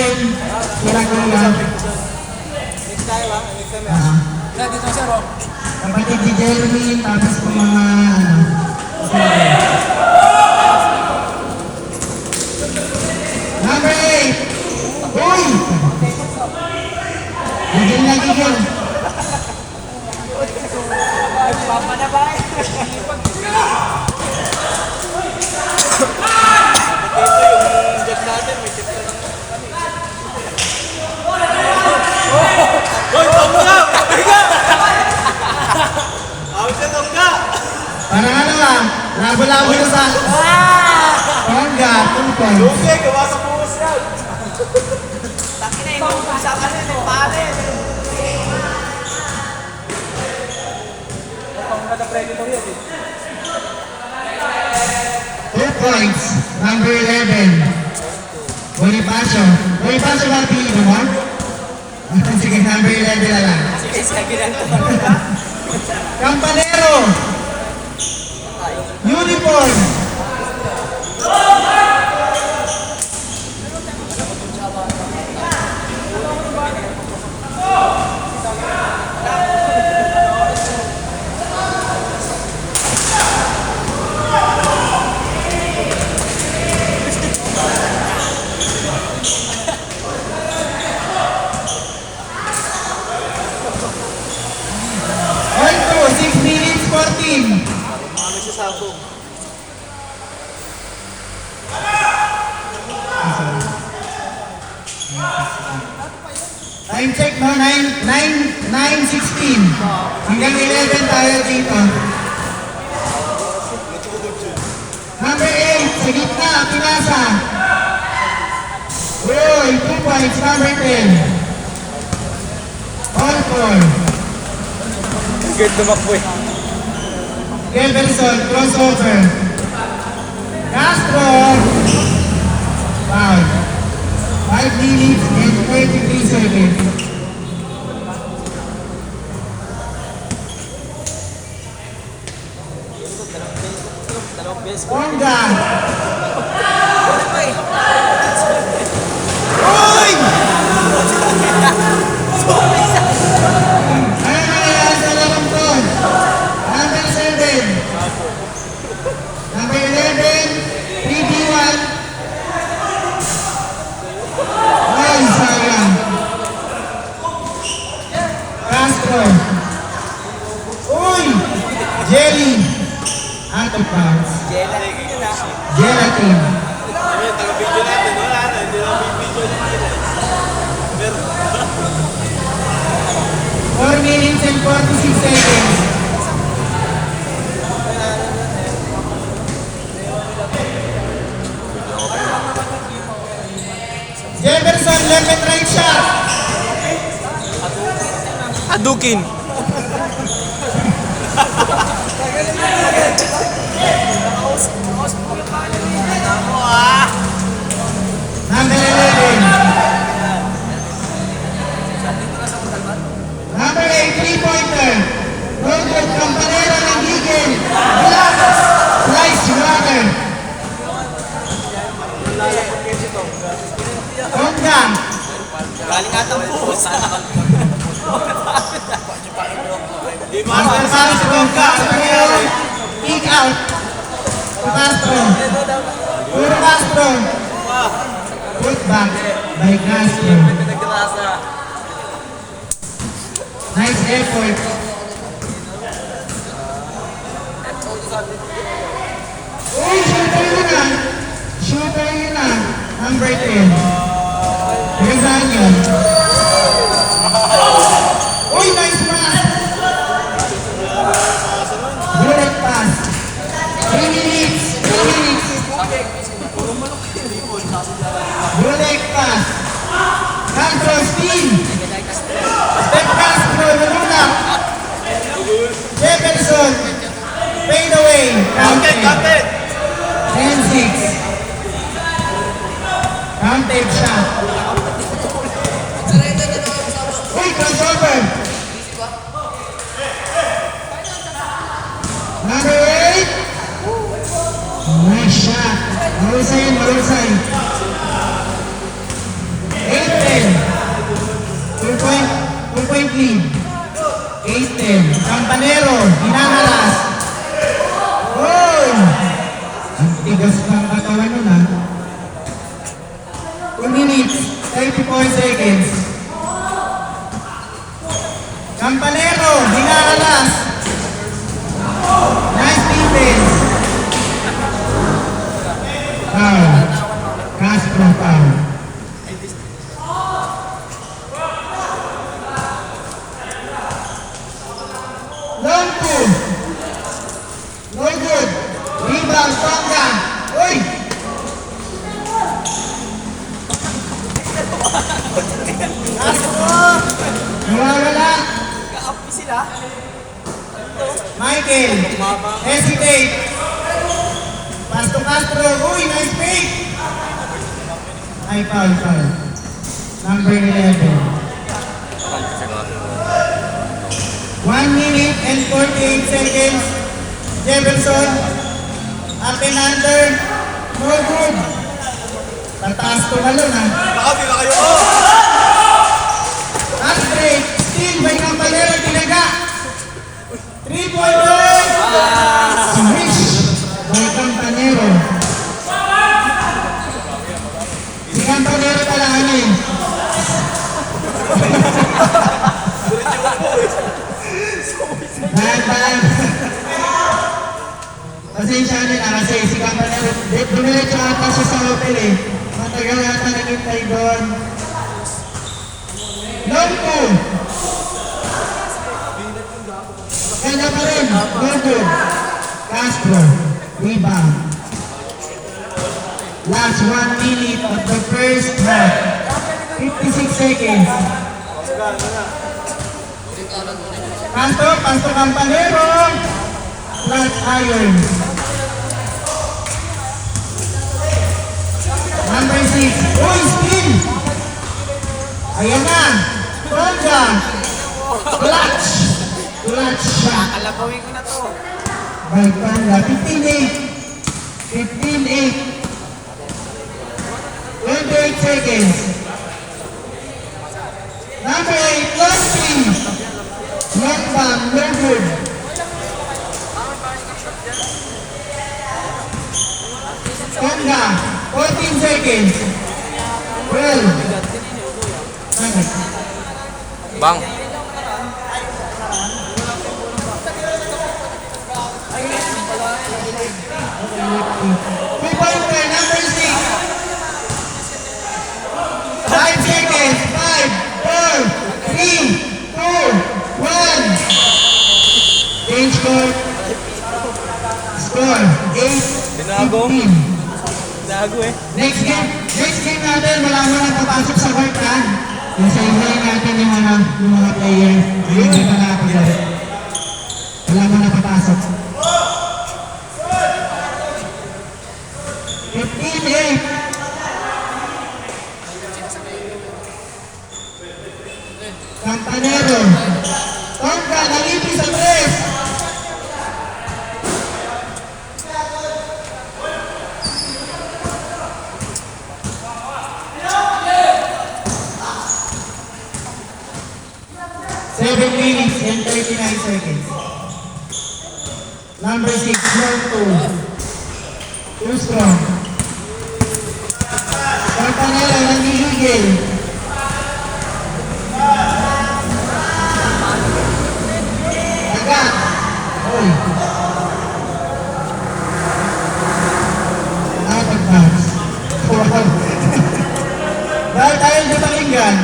11, Siragola. Next tayo ha? Next time ha? Dito sir o. Kapatid si Jeremy, tapos po mga Number 8! Uy! Gigil na gigil. Papa na ba? Parang ano ah, labo-labo na sa... Tongga, tungkol. Okay, gawa sa buhos yan. Takin na yung sa kanin, yung pare. Tongga na predator yan eh. 2 points, number 11. Bonifacio. Bonifacio ba pinili mo? Sige, number 11 na lang. Sige, sige lang ito. Campanero. Uniform. Point to 6 minutes 14. Mami sa sabong. Time check no, 9:16. Hanggang 11 tayo dito. Number 8, sa gitna, Pinasa. Uy, 2 points, number 10. All 4. Good tumakbo eh. Jefferson, crossover. Castro. Foul. 5 minutes and 33 seconds. Tongga. Uy! Ano nangyayari sa larong to? Number 7. Number 11. 3v1. Ay, sayang. Castro. Uy! Jelly. Out of bounds. Gelatin. Taga-video natin, wala na. Hindi na may video nila. 4 minutes and 46 seconds. Jefferson, left and right shot. Adukin. Number 11. Number 8, 3-pointer. Road good, Campanero ng Higel. Black. Slice, water. Tongga. Galing atang buhos. Master Paris Tongga. Kick out. Castro. Puro Castro. Put back by Castro. Nice effort. Uy, shooter yun na. Shooter yun na. Number 10. Rizalio. Uy, nice pass. Bullet pass. 3 minutes. 3 minutes. Bullet pass. Castro, steam. Step Castro, nalulak. Jefferson. Fade away. Counted, counted. 10-6. Counted shot. Uy, crossover. Number 8. Nice shot. Marusay, marusay. 8 2-point lead. 8-10. Campanero, hinangalas. Oh! Ang tigas ng katawan nun ha. 2 minutes, 34 seconds. Campanero, hinangalas. Nice defense. Foul. Castro foul. Long two. No good. Rebound, Tonga. Uy! Nawawala. Kaapi sila. Michael. Hesitate. Pass to Castro. Uy, nice pick. Ay, foul. Number 11. 1 minute and 48 seconds. Jefferson. Up and under. No good. Tataas to malun ha. Kaapi na kayo. Fast break. Still by Campanero tinaga. 3-pointer. Swish by Campanero. Si Campanero pala ano eh. Dahan. Pasensya nila kasi si Campanero, dumiretso ata siya sa hotel eh. Matagal yata naghintay doon. Long two. Ganda pa rin. No good. Castro. Rebound. Last 1 minute of the first half. 56 seconds. Castro, pass to Campanero. Flat iron. Number 6. Uy, steal! Ayan na. Tonga. Clutch shot. Alabawin ko na to. By Tonga. 15-8. 15-8. 28 seconds. Number 8. Long three. Long bomb. No good. Tonga. 14 seconds. 12. Bang. Three-pointer, number 6. 5 seconds. 5, 4, 3, 2, 1. Change court. Score 8-15. Dago eh. Next game natin, wala mo nang papasok sa court ha. Yung sa inyo natin yung mga player. Hindi pa nakapagod. Wala mo nang papasok. 15-8. Campanero. Tonga, nalipis sa press. Seven minutes and 39 seconds. Number 6, long two. Too strong. Campanero, nangiligil. Agad. Uy. Pag-bounce. Wow. Dahil tayo hindi pakinggan.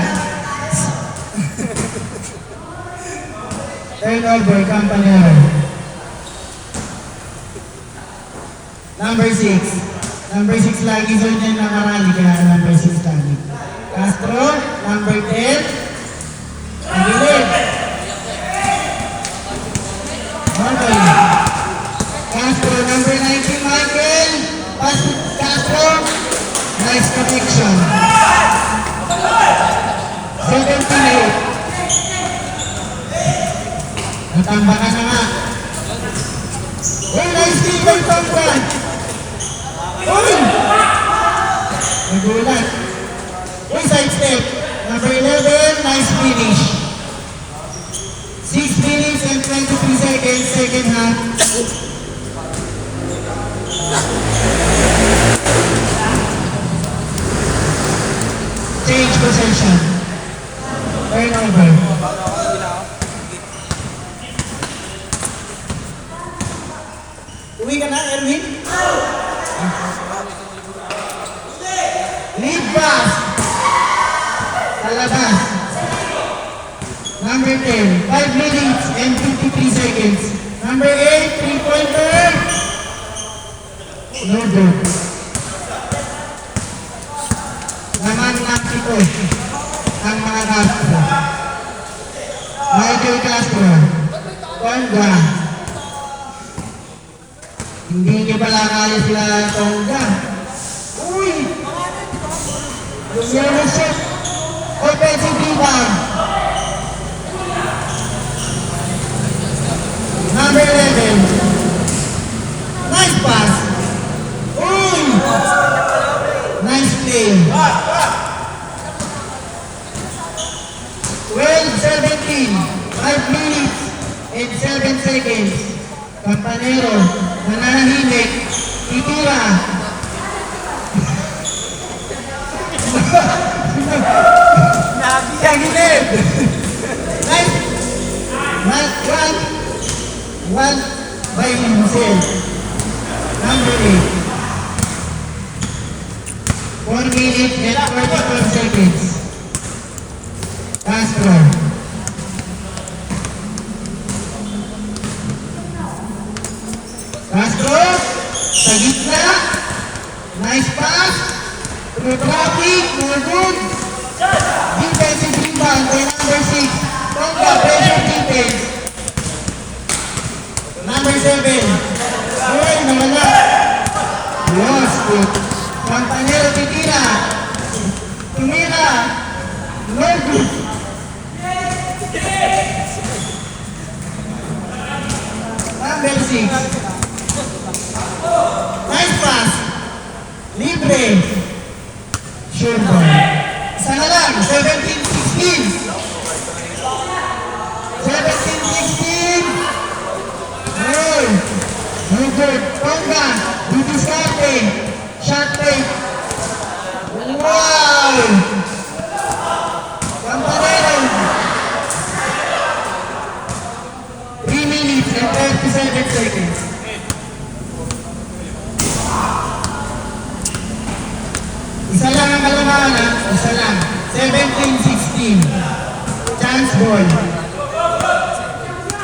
Turnover, Campanero. Number 6. Number 6 lagi so niya nakarali kaya number 6 lagi. Castro, number 10. Agilid. Okay. Castro, number 19, Michael. Pass to Castro. Nice connection. 17-8. Natambakan na nga. Uy, nice team by Tonga. Uy! Nagulat. Uy, side step. Number 11, nice finish. 6 minutes and 23 seconds, second half. Change possession. Turnover. Uwi ka na, Erwin? Lead pass. Sa labas. Number 10, 5 minutes and 53 seconds. Number 8, 3-pointer. No good. Naman ito ang mga Castro. Michael Castro. Tonga. Hindi niyo pala kaya sila Tonga. Uy! Yung yellow shot. Offensive rebound. Number 11. Nice pass. Uy! Nice play. 12-17. 5 minutes and 7 seconds. Campanero. Nananahimik. Titira. Tagilid. Nice. One by himself. Number 8. 4 minutes and 44 seconds. Castro. Castro. Sa gitna. Nice pass. Through traffic. No good. Defensive rebound by number 6. Tonga pressure defense. Number 7. Uy, nawala. Lost it. Campanero titira. Tumira. No good. Number 6. Nice pass. Libre. Sure ball. Isa na lang. 17-16. 17-16. Roll. No good. Tonga. Didiskarte. Shot fake. Wow! Campanero. 3 minutes and 37 seconds. Isa lang ang kalamangan, ha? Isa lang. 17-16. Chance ball.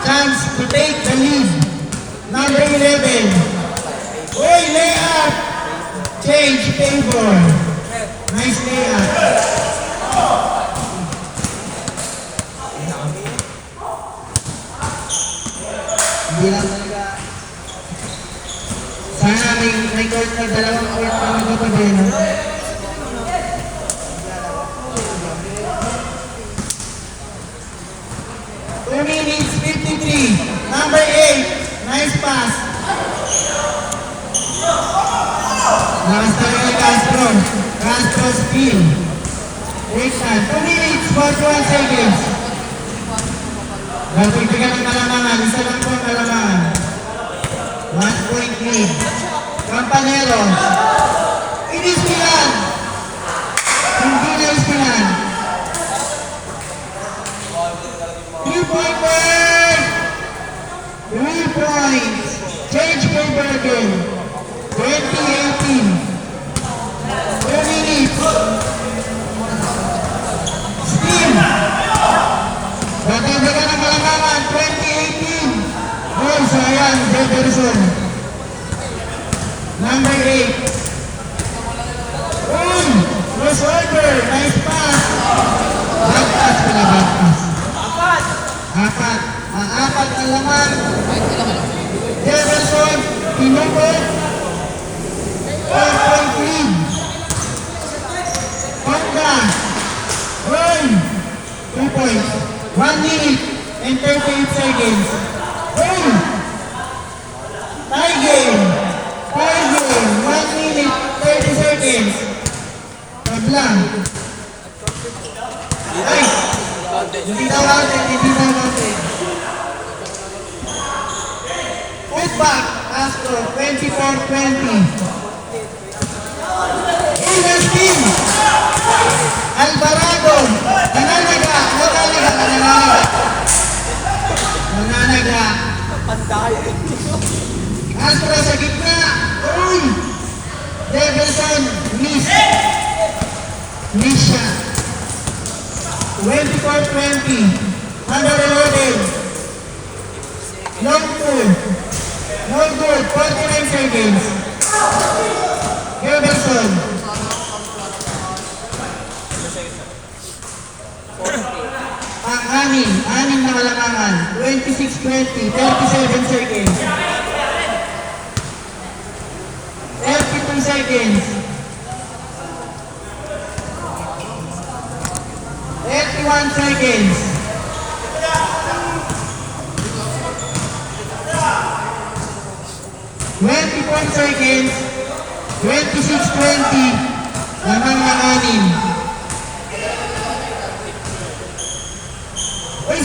Chance to take the lead. Number 11. Oy, layup. Change favor. Nice layup. Hindi lang talaga. Sana may court na dalawang court na magkatabi, no? Minutes 53. Number 8. Nice pass. Last time kay Castro. Castro steal. Wait na. 2 minutes 41 seconds. Nagpigtigan ng kalamangan. Isa lang po ang kalamangan. 1 point lead. Campanero. Inispilan. Hindi na ispilan. 3-pointer! 3 points! Change paper again. 2018. 2 minutes. Steam! Natagagan ang kalamangan. 2018. Goal, sayang. Jefferson. Number 8. Uy! Crossover! Nice pass! Back pass pala, back pass. Apat. Ang apat ang laman. Jefferson, tinukot. 4-point lead. Tonga. Roy. 2 points. 1 minute and 38 seconds. Roy. Tie game. 1 minute, 30 seconds. Tablang. Ay. Hindi daw counted, hindi daw counted. Putback, Castro, 24-20. Illness team. Alvarado, nananaga. Castro sa gitna. Uy! Develson, miss. Miss siya. 24-20. Under 11. Long pull. No good. 49 seconds. Develson. Anim na kalamangan. 26-20. 37 seconds. 32 seconds. 31 seconds. 24 seconds. 26-20. Lamang ng anim. Uy,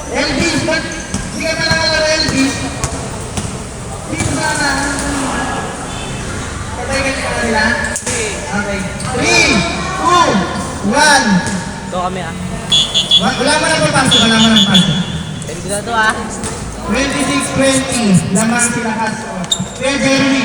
Elvis, ba't hindi ka nakalaro, Elvis? Dito sana. Patay ka nila nila? Okay. 3, 2, 1. Ito kami ah. Wala mo na papasok, wala mo na papasok. Pwede ko na ito ah. 26-20. Lamang sila Castro. Kuya Jeremy.